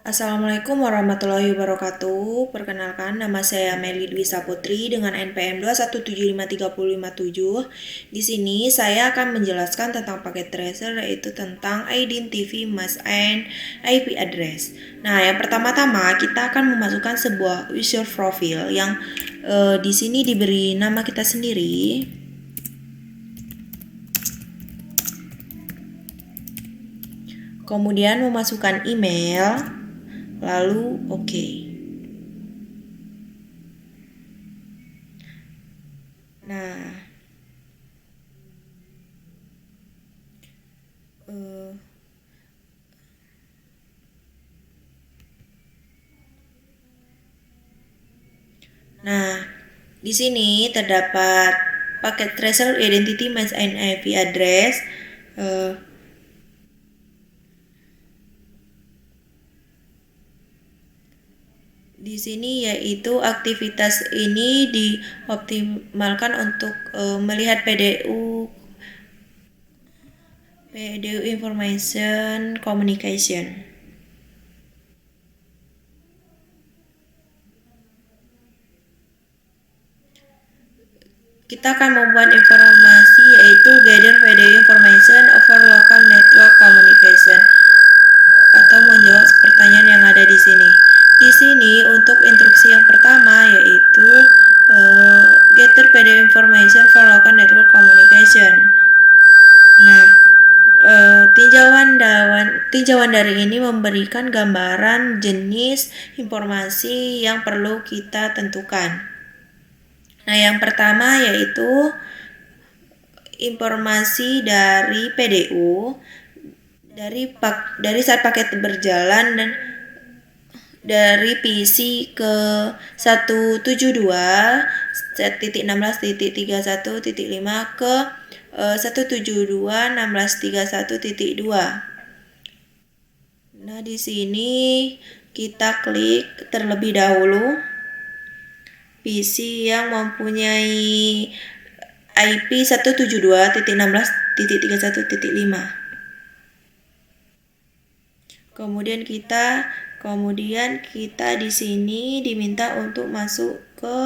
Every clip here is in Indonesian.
Assalamualaikum warahmatullahi wabarakatuh. Perkenalkan, nama saya Meli Dwi Saputri dengan NPM 2175357. Di sini saya akan menjelaskan tentang paket tracer, yaitu tentang identity, mask, and IP address. Nah, yang pertama-tama kita akan memasukkan sebuah user profile yang di sini diberi nama kita sendiri. Kemudian memasukkan email, lalu oke. Nah, di sini terdapat paket tracer identity, mask, and IP address. Di sini yaitu aktivitas ini dioptimalkan untuk melihat PDU information communication. Kita akan membuat informasi yaitu gather PDU information over local network communication atau menjawab pertanyaan yang ada di sini. Di sini untuk instruksi yang pertama yaitu gather PDU information for local network communication. Nah, tinjauan dari ini memberikan gambaran jenis informasi yang perlu kita tentukan. Nah, yang pertama yaitu informasi dari PDU dari saat paket berjalan dan dari PC ke 172.16.31.5 ke 172.16.31.2. Nah, di sini kita klik terlebih dahulu PC yang mempunyai IP 172.16.31.5. Kemudian kita di sini diminta untuk masuk ke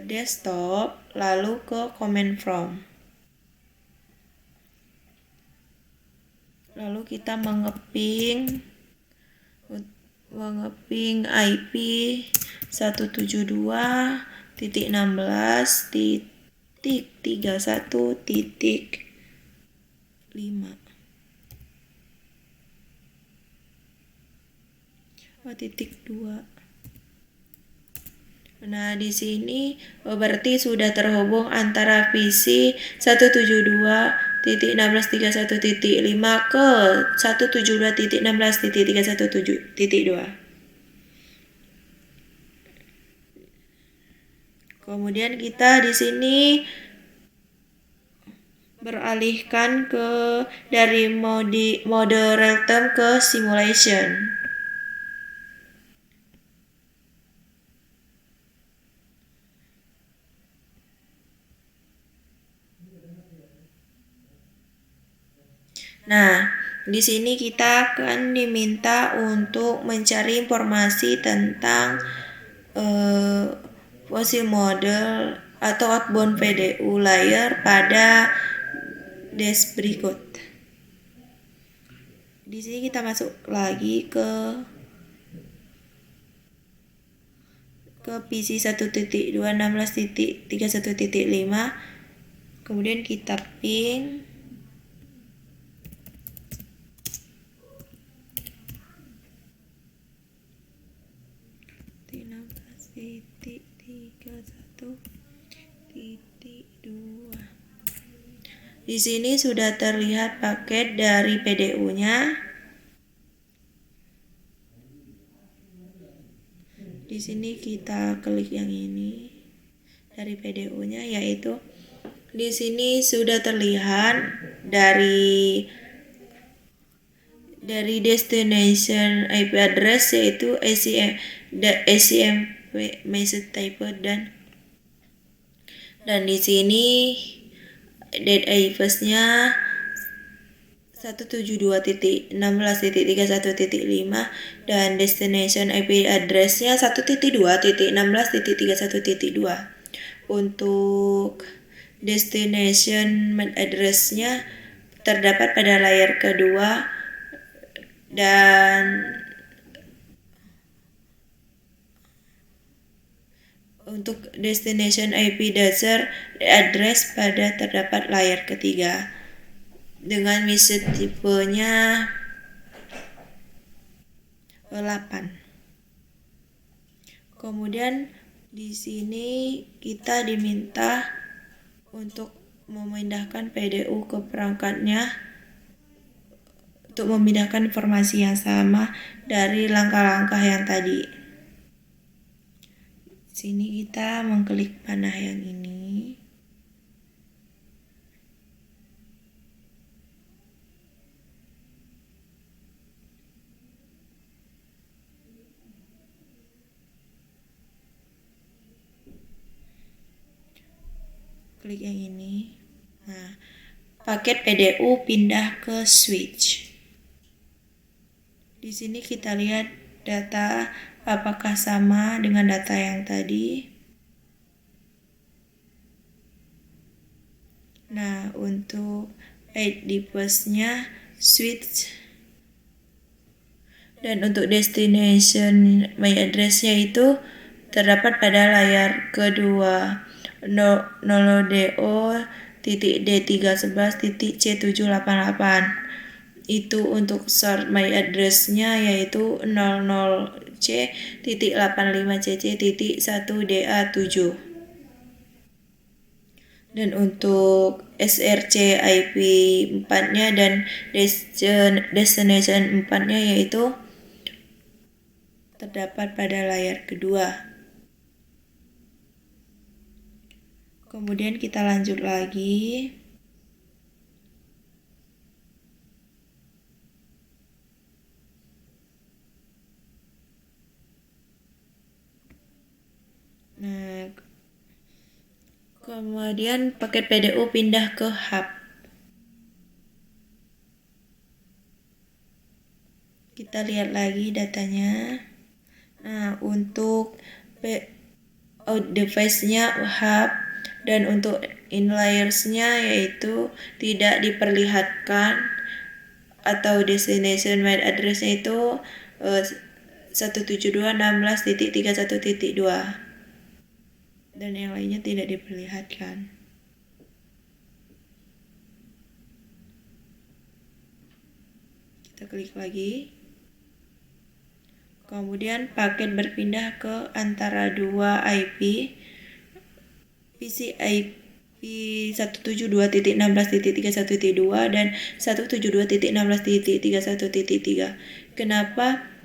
desktop, lalu ke command prompt. Lalu kita mengeping IP 172.16.31.5. Titik 2. Nah, di sini berarti sudah terhubung antara PC 172.16.31.5 ke 172.16.31.2. Kemudian kita di sini beralihkan dari mode real time ke simulation. Nah, di sini kita akan diminta untuk mencari informasi tentang fossil model atau outbound PDU layer pada dash berikut. Di sini kita masuk lagi ke PC 1.2.16.31.5. Kemudian kita ping Di sini sudah terlihat paket dari PDU-nya. Di sini kita klik yang ini dari PDU-nya, yaitu di sini sudah terlihat dari destination IP address yaitu ACM message type dan di sini date IPS-nya 172.16.31.5 dan destination IP address-nya 1.2.16.31.2. Untuk destination address-nya terdapat pada layar kedua, dan untuk destination IP address pada terdapat layar ketiga dengan message tipenya 8. Kemudian di sini kita diminta untuk memindahkan PDU ke perangkatnya untuk memindahkan informasi yang sama dari langkah-langkah yang tadi. Sini kita mengklik panah yang ini. Klik yang ini. Nah, paket PDU pindah ke switch. Di sini kita lihat data apakah sama dengan data yang tadi. Nah, untuk add device-nya switch, dan untuk destination my address-nya itu terdapat pada layar kedua 0do.d311.c788. Itu untuk short my address-nya yaitu 00c.85cc.1da7. Dan untuk SRC IP 4-nya dan destination 4-nya yaitu terdapat pada layar kedua. Kemudian kita lanjut lagi. Nah, kemudian paket PDU pindah ke hub. Kita lihat lagi datanya. Nah, untuk out device-nya hub, dan untuk inlayers-nya yaitu tidak diperlihatkan, atau destination wide address-nya itu 172.16.31.2, dan yang lainnya tidak diperlihatkan. Kita klik lagi. Kemudian paket berpindah ke antara dua IP, PC IP 172.16.31.2 dan 172.16.31.3. Kenapa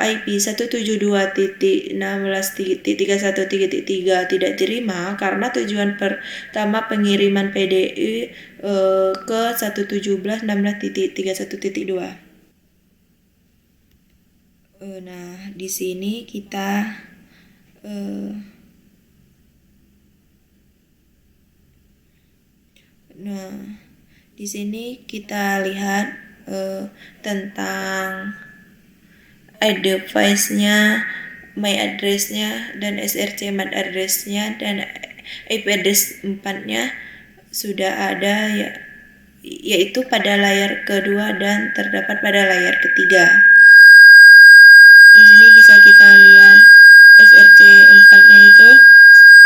IP 172.16.31.3 tidak terima? Karena tujuan pertama pengiriman PDU ke 117.16.31.2. Nah, di sini kita lihat tentang add device-nya, my address-nya, dan SRC MAC address-nya, dan IP address 4-nya sudah ada yaitu pada layar kedua dan terdapat pada layar ketiga. Di sini bisa kita lihat SRC 4-nya itu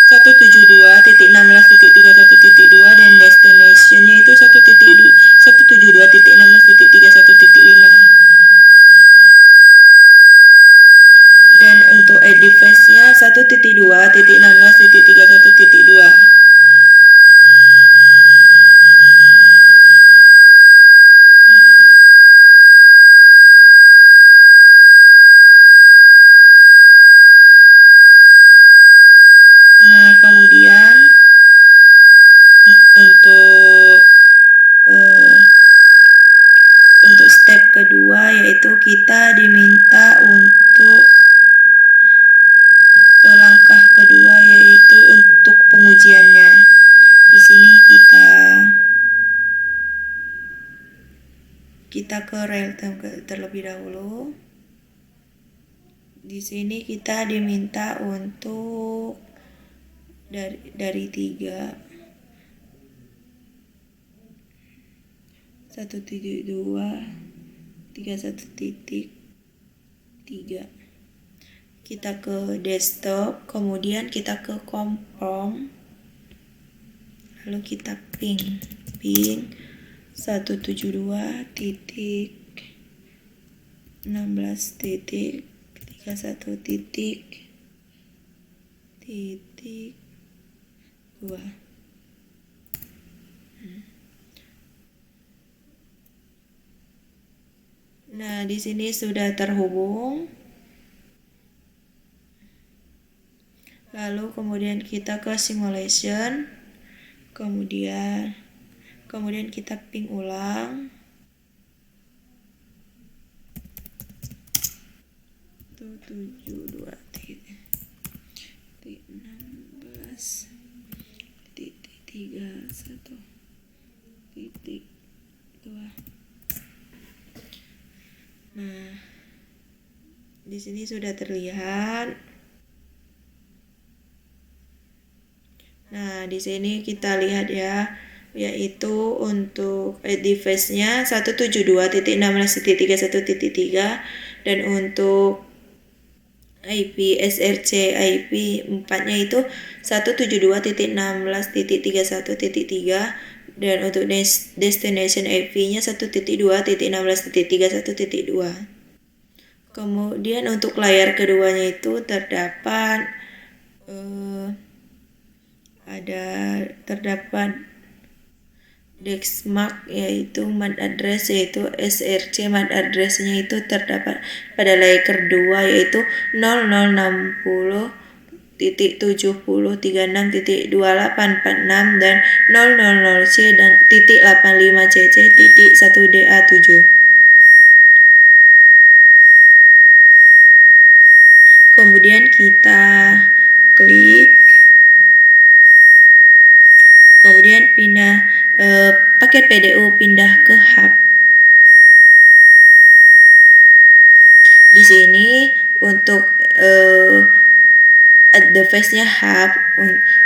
172.16.31.2 dan destination-nya itu 172.16.31.5. Dan untuk add device-nya 1.2.16.31.2. Nah, kemudian untuk step kedua yaitu kita diminta untuk langkah kedua yaitu untuk pengujiannya. Di sini kita kita ke real time terlebih dahulu. Di sini kita diminta untuk dari 1.2.31.3 kita ke desktop, kemudian kita ke comprom, lalu kita ping 172.16.31.2. Nah, di sini sudah terhubung. Lalu kemudian kita ke simulation. Kemudian kita ping ulang. 72.16.31.2. Nah, di sini sudah terlihat. Nah, di sini kita lihat ya, yaitu untuk device-nya 172.16.31.3 dan untuk IP SRC IP 4-nya itu 172.16.31.3 dan untuk destination IP-nya 1.2.16.31.2. Kemudian untuk layar keduanya itu terdapat Dexmark yaitu MAC address, yaitu SRC MAC address-nya itu terdapat pada layer kedua yaitu 00.70.36.2846 dan 000C dan .85cc.1DA7. Kemudian kita klik, kemudian pindah paket PDU pindah ke hub. Di sini untuk device-nya hub,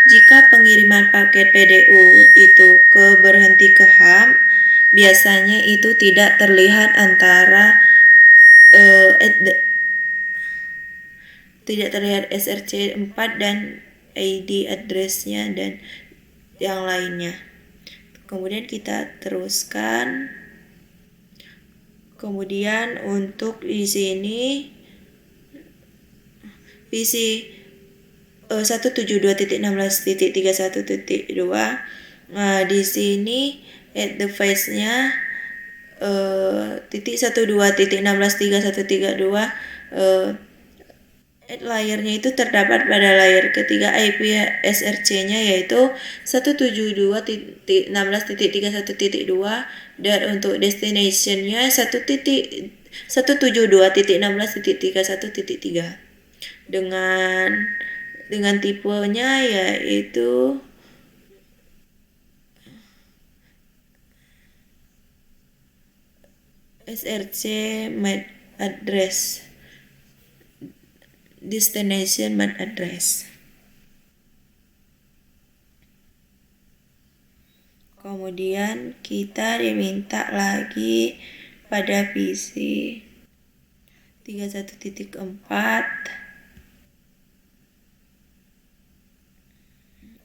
jika pengiriman paket PDU itu berhenti ke hub, biasanya itu tidak terlihat antara tidak terlihat SRC 4 dan ID address-nya dan yang lainnya. Kemudian kita teruskan. Kemudian untuk di sini PC 172.16.31.2. Nah, di sini device-nya .12.16.31.32 layernya itu terdapat pada layer ketiga IP SRC-nya yaitu 172.16.31.2 dan untuk destination-nya 172.16.31.3 dengan tipenya yaitu SRC MAC address, destination MAC address. Kemudian kita diminta lagi pada PC 31.4.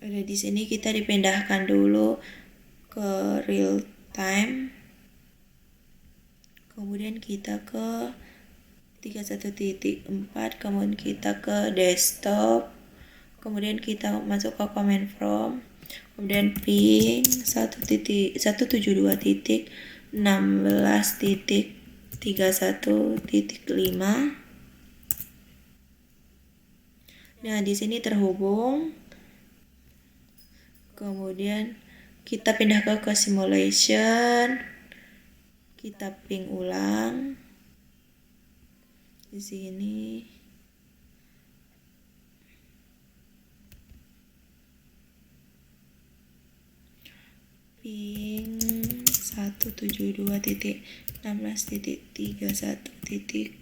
Di sini kita dipindahkan dulu ke real time. Kemudian kita ke 31.4, kemudian kita ke desktop, kemudian kita masuk ke command from, kemudian ping 172.16.31.5. Nah, di sini terhubung. Kemudian kita pindah ke simulation. Kita ping ulang. Di sini ping 1 172.16.31. Titik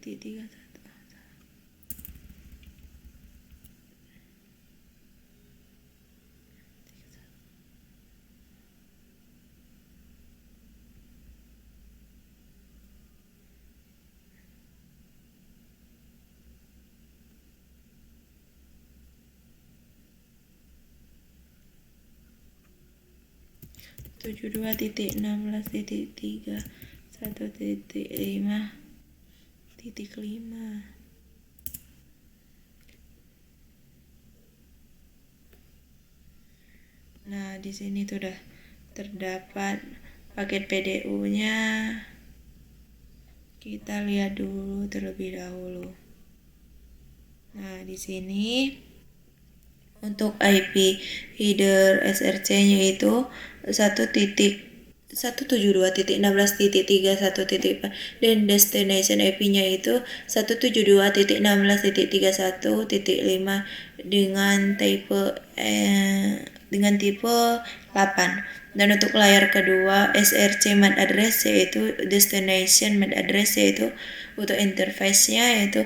31. Tujuh dua titik 16.31.5. Nah, di sini sudah terdapat paket PDU-nya. Kita lihat dulu terlebih dahulu. Nah, di sini untuk IP header SRC-nya itu 1.172.16.31.4 dan destination IP-nya itu 172.16.31.5 dengan tipe 8. Dan untuk layar kedua SRC MAC address yaitu destination MAC address yaitu untuk interface-nya yaitu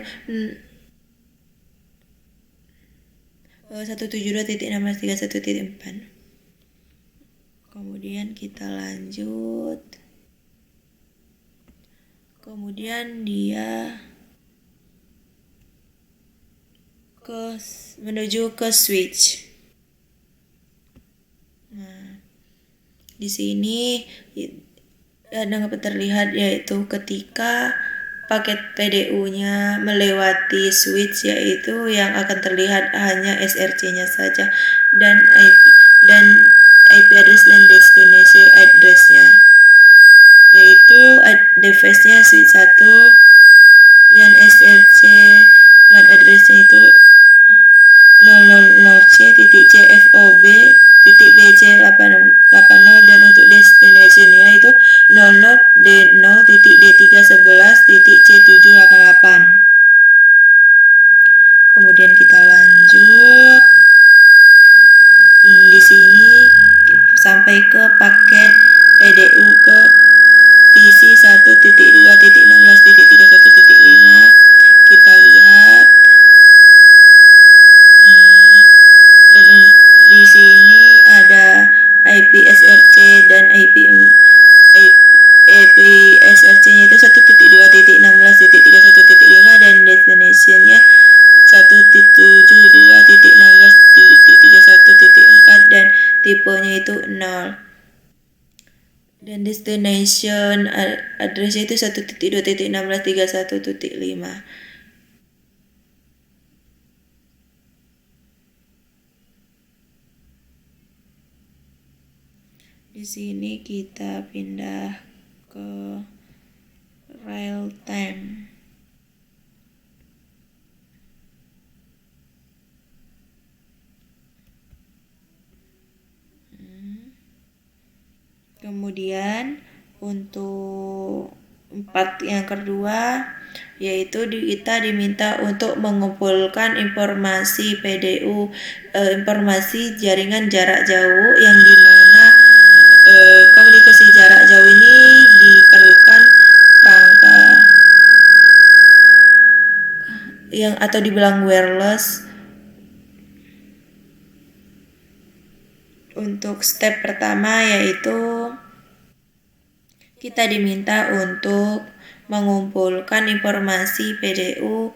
172.16.31.4. Kemudian kita lanjut. Kemudian dia menuju ke switch. Nah, di sini dapat terlihat yaitu ketika paket PDU-nya melewati switch yaitu yang akan terlihat hanya SRC-nya saja dan IP address dan destination address-nya yaitu device-nya switch 1 dan SRC MAC address-nya itu 000C.CFOB.BC80 dan untuk destination-nya itu 00D0.D311.C788. Kemudian kita lanjut. Di sini sampai ke paket PDU ke PC 1.2.16.31.5. Kita lihat. Dan di sini ada IP SRC dan IP SRC-nya itu 1.2.16.31.5 dan destination-nya 1.72.16.31.4 dan tipenya itu 0. Dan destination address-nya itu 1.2.16.31.5. Di sini kita pindah ke real time. Kemudian untuk part yang kedua yaitu kita diminta untuk mengumpulkan informasi PDU, informasi jaringan jarak jauh yang dimana komunikasi jarak jauh ini diperlukan kerangka yang atau dibilang wireless. Untuk step pertama yaitu kita diminta untuk mengumpulkan informasi PDU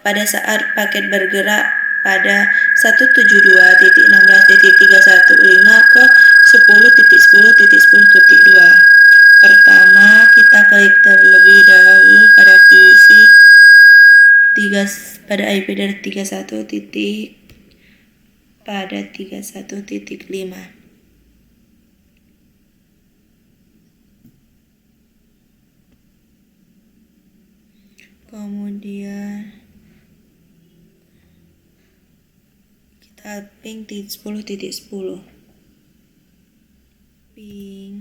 pada saat paket bergerak pada 172.16.31.5 ke 10.10.10.2. Pertama, kita klik terlebih dahulu pada visi pada IP dari 31 pada 31.5. Kemudian kita ping 10.10. Ping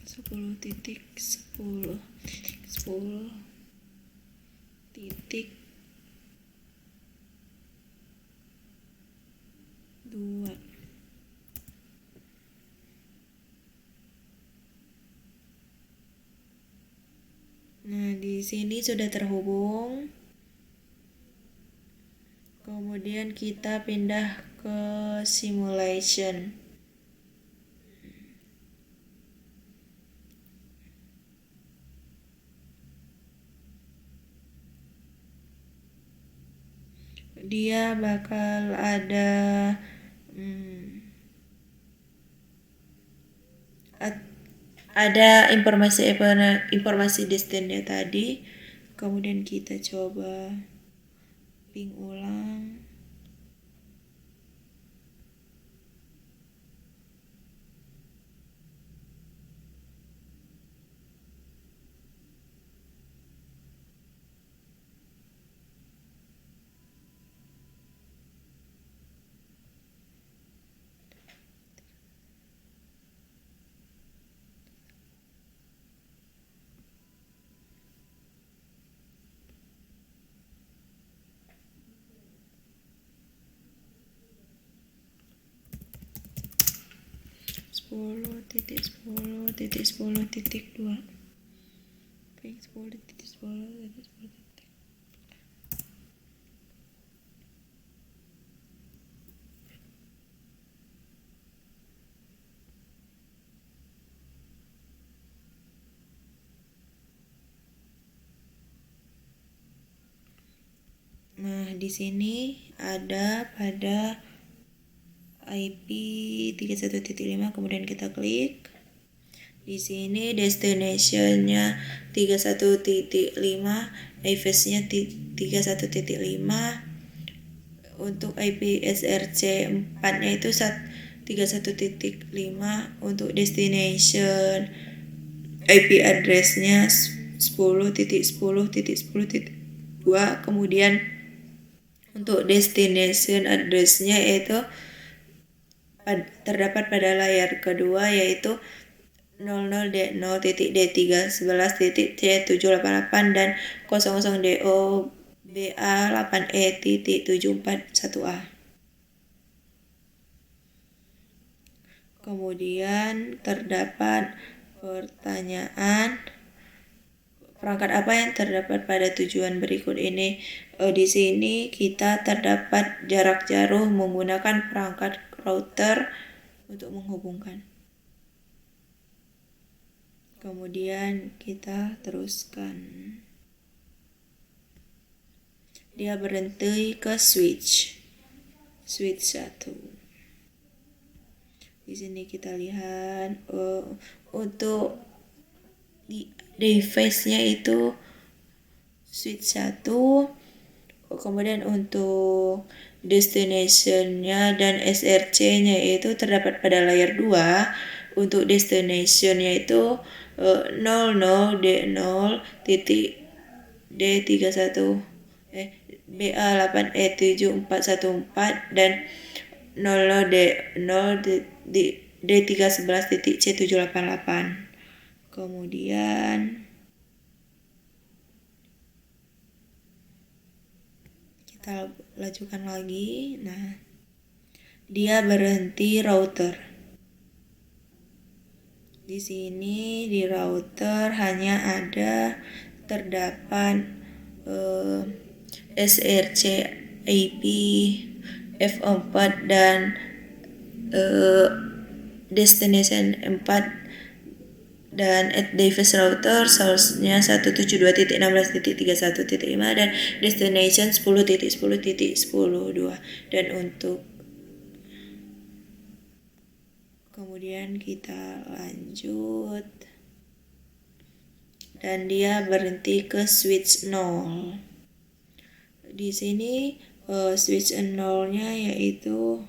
10.10. 10.10.10.2. Nah, di sini sudah terhubung. Kemudian kita pindah ke simulation. Dia bakal ada informasi distance-nya tadi. Kemudian kita coba ping ulang. .10.10.10.2 ping 10.10.10. Nah, di sini ada pada IP 31.5, kemudian kita klik. Di sini destination-nya 31.5, address-nya 31.5. Untuk IP SRC 4-nya itu 31.5. Untuk destination IP address-nya 10.10.10.2. Kemudian untuk destination address-nya yaitu terdapat pada layar kedua, yaitu 00D0.D311.C788 dan 00DOBA8E.741A. Kemudian terdapat pertanyaan, perangkat apa yang terdapat pada tujuan berikut ini? Di sini kita terdapat jarak jauh menggunakan perangkat router untuk menghubungkan. Kemudian kita teruskan. Dia berhenti ke switch 1. Di sini kita lihat untuk device-nya itu switch 1. Kemudian untuk destination-nya dan SRC-nya itu terdapat pada layar 2. Untuk destination-nya itu 00D0.D31 BA8E7414 dan 00D311.C788. Kemudian kita lajukan lagi. Nah, dia berhenti router. Di sini di router hanya ada terdapat SRC IP F4 dan destination 4 dan at device router source-nya 172.16.31.5 dan destination 10.10.10.2. Dan untuk kemudian kita lanjut dan dia berhenti ke switch 0. Di sini switch 0-nya yaitu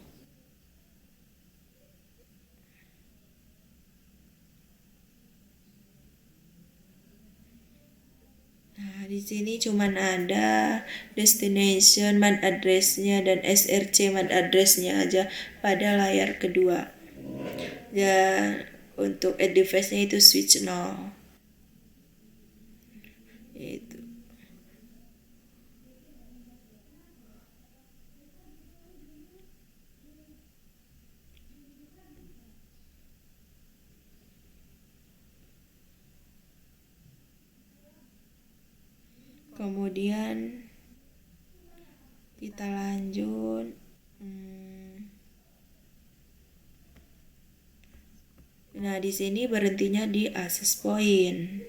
di sini cuman ada destination MAC address-nya dan SRC MAC address-nya aja pada layar kedua. Dan untuk add device-nya itu switch 0. yaitu kemudian kita lanjut. Nah, di sini berhentinya di access point.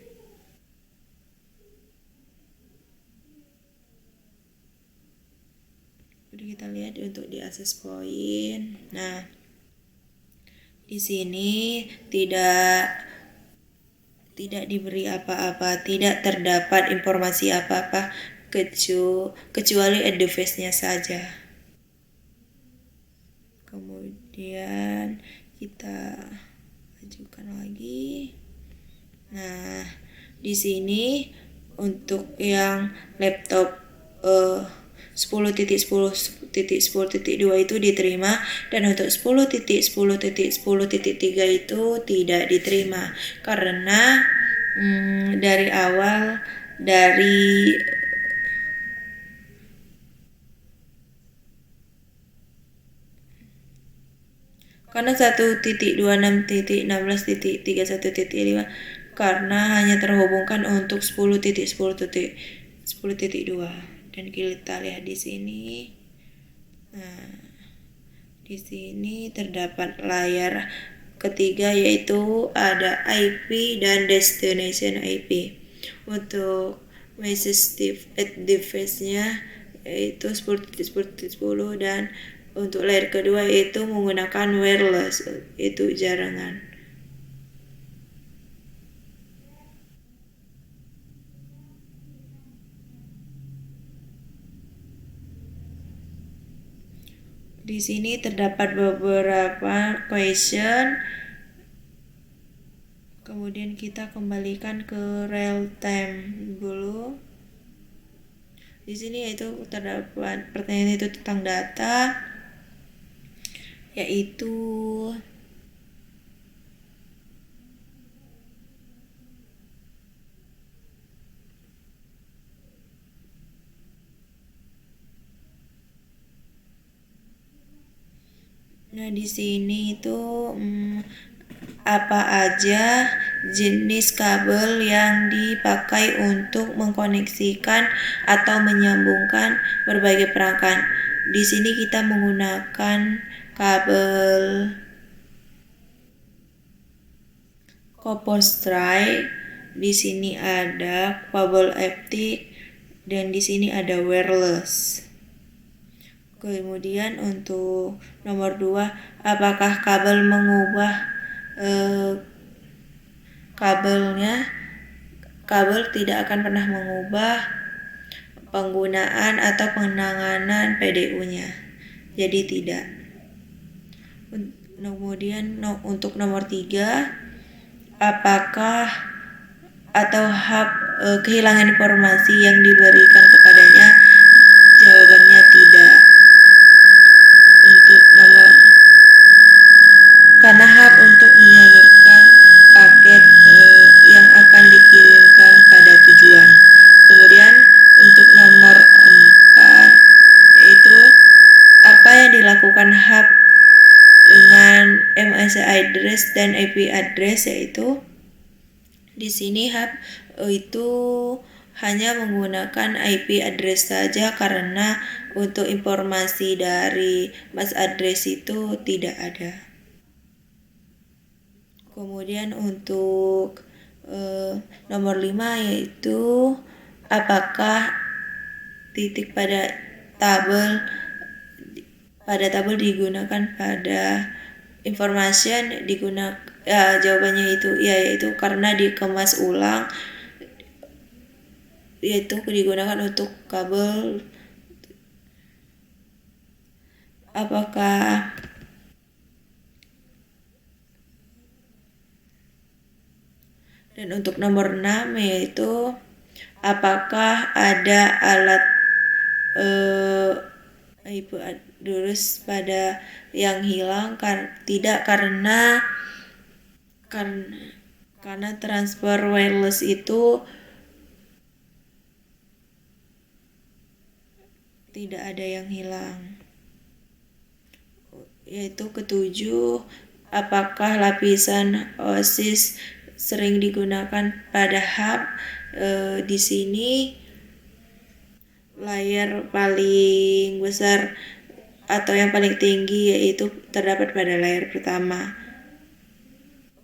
Jadi kita lihat untuk di access point. Nah, di sini tidak diberi apa-apa, tidak terdapat informasi apa-apa kecuali add device-nya saja. Kemudian kita ajukan lagi. Nah, di sini untuk yang laptop 10.10.10.2 itu diterima, dan untuk 10.10.10.3 itu tidak diterima karena dari awal karena 1.26.16.31.5 karena hanya terhubungkan untuk 10.10.10.2. Dan kita lihat di sini. Nah, di sini terdapat layar ketiga, yaitu ada IP dan destination IP. Untuk message device-nya yaitu 10.10.10, dan untuk layar kedua yaitu menggunakan wireless, itu jaringan. Di sini terdapat beberapa question. Kemudian kita kembalikan ke real time dulu. Di sini yaitu terdapat pertanyaan itu tentang data, yaitu nah di sini itu apa aja jenis kabel yang dipakai untuk mengkoneksikan atau menyambungkan berbagai perangkat. Di sini kita menggunakan kabel copper stripe. Di sini ada kabel optik, dan di sini ada wireless. Kemudian untuk nomor 2, apakah kabel mengubah kabelnya? Kabel tidak akan pernah mengubah penggunaan atau penanganan PDU-nya. Jadi tidak. Kemudian untuk nomor 3, apakah atau hub kehilangan informasi yang diberikan kepadanya? Jawabannya tidak. Untuk nomor, karena hak untuk menyalurkan paket yang akan dikirimkan pada tujuan. Kemudian untuk nomor 4, yaitu apa yang dilakukan hub dengan MAC address dan IP address, yaitu di sini hub itu hanya menggunakan IP address saja karena untuk informasi dari MAC address itu tidak ada. Kemudian untuk nomor 5, yaitu apakah titik pada tabel digunakan pada information digunakan. Jawabannya itu yaitu karena dikemas ulang, yaitu digunakan untuk kabel. Apakah dan untuk nomor 6, yaitu apakah ada alat IP address pada yang hilang? Tidak, karena transfer wireless itu tidak ada yang hilang. Yaitu ketujuh, apakah lapisan OSIS sering digunakan pada hub? Di sini layar paling besar atau yang paling tinggi yaitu terdapat pada layar pertama.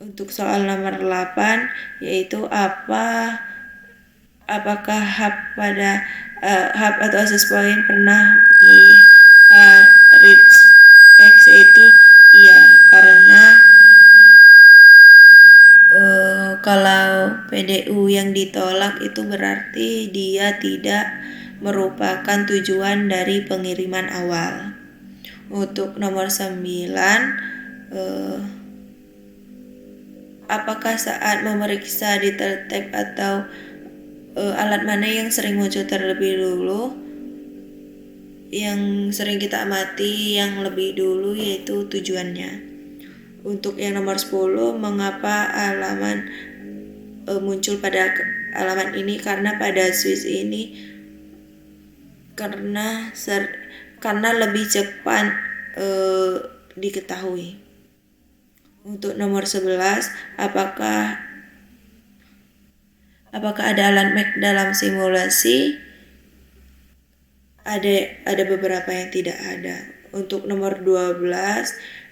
Untuk soal nomor 8 yaitu apakah hub atau access point pernah melihat reach X, yaitu iya, karena kalau PDU yang ditolak itu berarti dia tidak merupakan tujuan dari pengiriman awal. Untuk nomor 9, apakah saat memeriksa detail tab atau alat mana yang sering muncul terlebih dulu? Yang sering kita amati yang lebih dulu yaitu tujuannya. Untuk yang nomor 10, mengapa halaman muncul pada halaman ini? Karena pada switch ini karena lebih cepat diketahui. Untuk nomor 11, apakah ada alarm MAC dalam simulasi? Ada beberapa yang tidak ada. Untuk nomor 12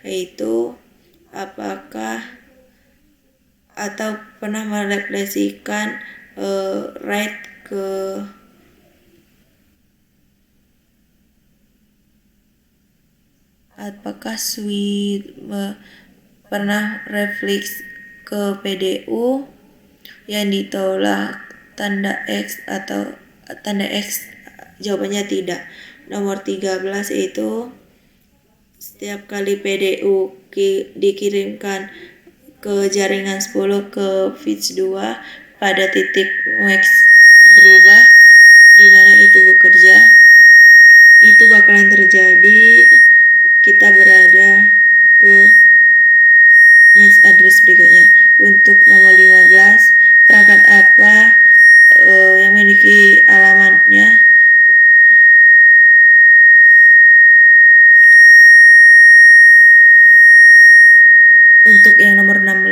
yaitu apakah atau pernah merefleksikan write ke pernah refleks ke PDU yang ditolak tanda X atau tanda X? Jawabannya tidak. Nomor 13 yaitu setiap kali PDU dikirimkan ke jaringan 10 ke fetch 2 pada titik max berubah di mana itu bekerja, itu bakalan terjadi kita berada ke max address berikutnya. Untuk nomor 15, perangkat apa yang memiliki alamatnya? Untuk yang nomor 16,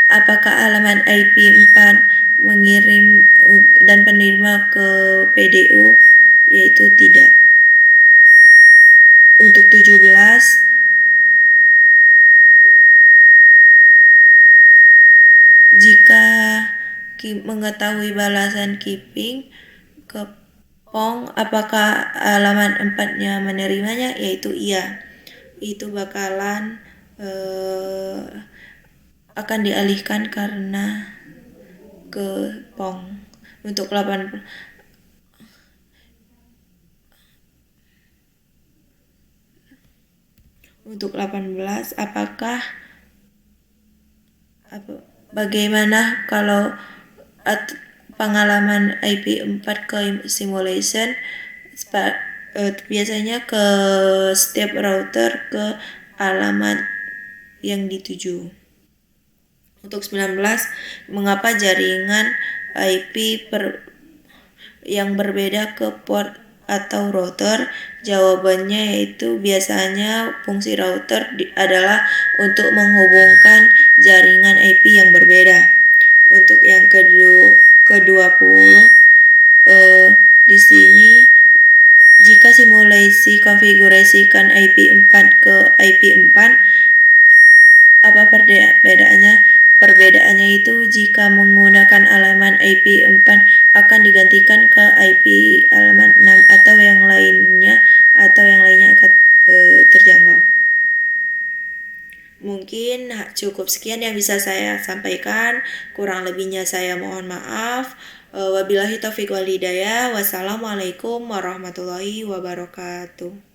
apakah alamat IP 4 mengirim dan penerima ke PDU? Yaitu tidak. Untuk 17, jika mengetahui balasan keeping ke PONG, apakah alamat 4-nya menerimanya? Yaitu iya. Itu bakalan akan dialihkan karena ke PONG. Untuk 18, bagaimana kalau pengalaman IP 4 ke simulation? Biasanya ke setiap router ke alamat yang dituju. Untuk 19, mengapa jaringan IP yang berbeda ke port atau router? Jawabannya yaitu biasanya fungsi router adalah untuk menghubungkan jaringan IP yang berbeda. Untuk yang ke-20, di sini jika simulasi konfigurasikan IP 4 ke IP 4, apa perbedaannya? Perbedaannya itu jika menggunakan alamat IP 4 akan digantikan ke IP alamat 6 atau yang lainnya akan terjangkau. Mungkin cukup sekian yang bisa saya sampaikan, kurang lebihnya saya mohon maaf. Wabillahi taufiq wal hidayah. Wassalamualaikum warahmatullahi wabarakatuh.